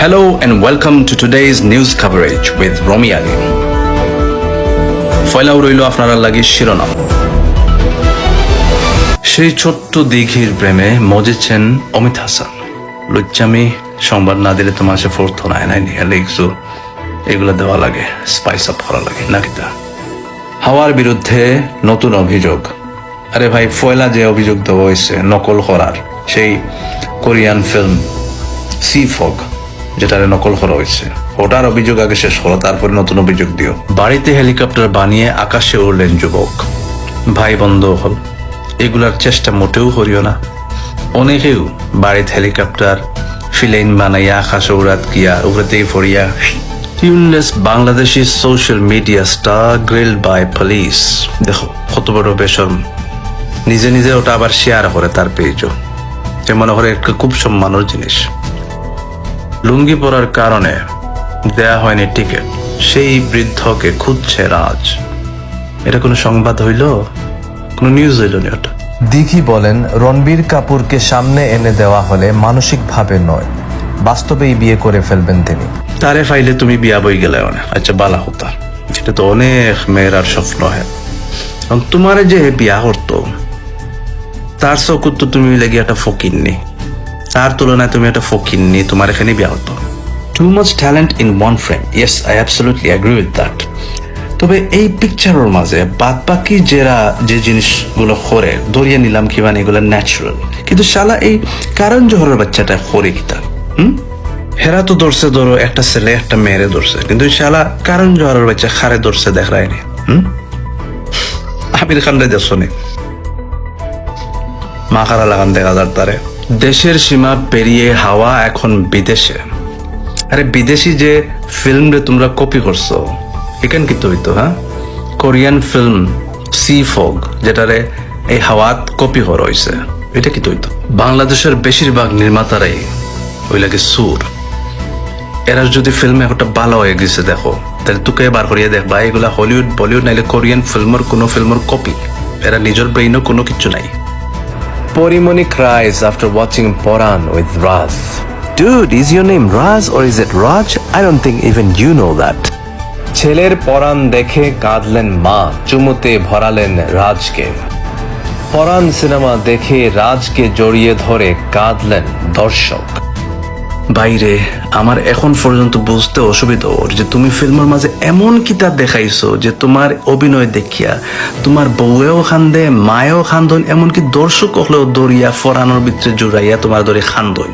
Hello and welcome to today's news coverage with Romi Ali. ফয়লাও রইল আপনারা লাগি শিরোনাম। সেই ছোট্ট দিঘির প্রেমে মজেছেন অমিত হাসান। লুচ্চামি সংবাদ না দিলে তো মাসে ফোর্থ নাই লিখছো এগুলো দেওয়া লাগে, স্পাইস আপ করা লাগে নাকি তা। হাওয়ার বিরুদ্ধে নতুন অভিযোগ। আরে ভাই, ফয়লা যে অভিযোগ দেওয়া হয়েছে নকল করার, সেই কোরিয়ান ফিল্ম সি ফগ যেটারে নকল করা হয়েছে, ওটার অভিযোগ আগে শেষ করো, তারপরে নতুন অভিযোগ দিও। বাড়িতে হেলিকপ্টার বানিয়ে আকাশে উড়লেন যুবক। ভাই বন্ধ হল, এগুলার চেষ্টা মোটেও করিও না। অনেকেও বাড়িতে হেলিকপ্টার ফিলাইন বানাইয়া আকাশে উড়াত গিয়া উড়াতেই ফরিয়া। Tuneless Bangladeshi social media star grilled by police. দেখো কত বড় বেশরম, নিজে নিজে ওটা আবার শেয়ার করে তার পেজও, যে মনে করে একটা খুব সম্মানের জিনিস। লুঙ্গি পরার কারণে দেয়া হয়নি টিকিট, সেই বৃদ্ধকে খুঁজছে রাজ। এটা কোনো সংবাদ হইল? কোনো নিউজ হইল না ওটা। দিঘি বলেন, রণবীর কাপুরকে সামনে এনে দেওয়া হলে মানসিকভাবে নয়, বাস্তবেই বিয়ে করে ফেলবেন তিনি। তারে ফাইলে তুমি বিয়া বই গেলে অনেক আচ্ছা বালা হতা, যেটা তো অনেক মেয়েরার স্বপ্ন হয়। তোমারে যে বিয়া করতো তার চকুত তো তুমি লেগে একটা ফকিরনি, তার তুলনায় তুমি একটা ফকিরনি, তোমার এখানে বিয়া হতো। Too much talent in one frame, yes I absolutely agree with that. তবে এই পিকচারের মাঝে বাদ বাকি যে জিনিসগুলো করে ধরিয়ে নিলাম কি মানে এগুলো ন্যাচুরাল, কিন্তু শালা এই কারণ জোহরের বাচ্চাটা করে কি তার হেরা তো ধরছে, ধরো একটা ছেলে একটা মেয়েরে ধরছে, কিন্তু শালা কারণ জোহরের বাচ্চা খারে ধরছে দেখায়নি। আমির খান রে দেখছো নি, মা খারা লাগান দেখা যার তারে। দেশের সীমা পেরিয়ে হাওয়া এখন বিদেশে। আরে বিদেশি যে ফিল্ম রে তোমরা কপি করছো, এখান কি তো হইতো? কোরিয়ান ফিল্ম সি ফগ যেটারে এই হাওয়াত কপি করা হয়েছে, এটা কি তো হইতো? বাংলাদেশের বেশিরভাগ নির্মাতারাই ওই লাগে সুর। এরা যদি ফিল্মে একটা ভালো হয়ে গেছে দেখো, তাহলে তোকে বার করিয়ে দেখবা এগুলা হলিউড বলিউড নাইলে কোরিয়ান ফিল্মের কোনো ফিল্মের কপি। এরা নিজের ব্রেইনও কোনো কিছু নাই। Porimoni cries after watching Poran with Raz. Dude, is your name Raz or is it Raj? I don't think even you know that. ছেলের পরাণ দেখে কাঁদলেন মা, চুমুতে ভরালেন রাজকে। পরাণ সিনেমা দেখে রাজকে জড়িয়ে ধরে কাঁদলেন দর্শক। বাইরে আমার এখন পর্যন্ত বুঝতে অসুবিধা ওর যে তুমি ফিল্মের মাঝে এমন কিতাব দেখাইছো যে তোমার অভিনয় দেখিয়া তোমার বউয়েও খান্দে, মায়েও খান্দন, এমনকি দর্শক হলেও দরিয়া ফরানোর ভিতরে জুড়াইয়া তোমার ধরে খান্দন।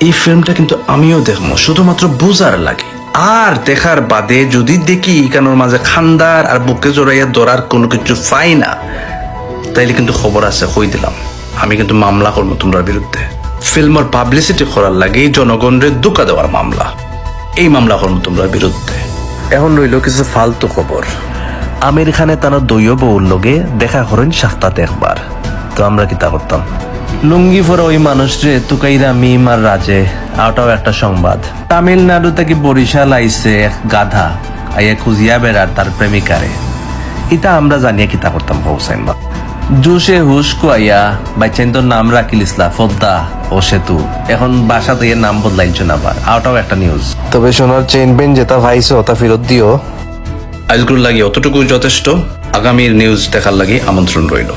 এই ফিল্মটা কিন্তু আমিও দেখবো শুধুমাত্র বুঝার লাগে, আর দেখার বাদে যদি দেখি কানোর মাঝে খান্দার আর বুকে জড়াইয়া ধরার কোনো কিছু পাই না, তাইলে কিন্তু খবর আছে, কই দিলাম আমি কিন্তু মামলা করবো তোমার বিরুদ্ধে। ফিল্মের পাবলিসিটি করার লাগে জনগণের ধোঁকা দেওয়ার মামলা, এই মামলা করবো তোমরা বিরুদ্ধে। এখন রইল কিছু ফালতু খবর। আমির খানে তার দৈয় বউর লগে দেখা করেন সাক্ষাৎ একবার, তো আমরা কি তা করতাম? লুঙ্গি পরা ওই মানুষরে তুকাইরা মিম আর রাজে আওটাও একটা সংবাদ। তামিলনাড়ু থেকে বরিশাল আইছে এক গাধা আইয়া খুঁজিয়া বেড়ার তার প্রেমিকারে, ইটা আমরা জানিয়া কিতা করতাম হোসাইন বা জুসে হুস কুয়াইয়া বাচ্চাইন তোর নাম রাখিল ইসলা ফদ্দা ও সেতু, এখন বাসা দিয়ে নাম বদলাইছেন আবার, আওটাও একটা নিউজ। তবে সোনার চেইন পেন যেটা ভাইছো ওটা ফেরত দিও। আজগুলো লাগে অতটুকু যথেষ্ট। আগামীর নিউজ দেখার লাগে আমন্ত্রণ রইল।